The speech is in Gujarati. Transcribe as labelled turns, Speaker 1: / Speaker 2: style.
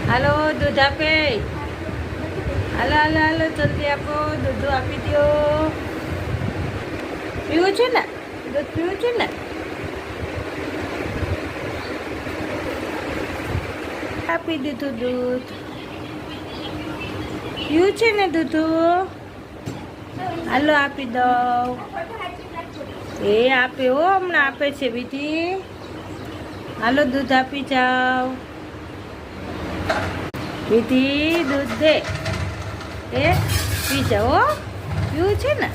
Speaker 1: હાલો દૂધ આપે. હાલો હાલો હાલો જલ્દી આપો, દૂધ આપી દો. પીવું છે ને? દૂધ પીવું છે ને? આપી દીધું દૂધ. પીવું છે ને દૂધ? હાલો આપી દઉં. એ આપે હો, હમણાં આપે છે બીજી. હાલો દૂધ આપી જાઓ. વિધિ દૂધ દે. એ પી જાઓ. પીવું છે ને?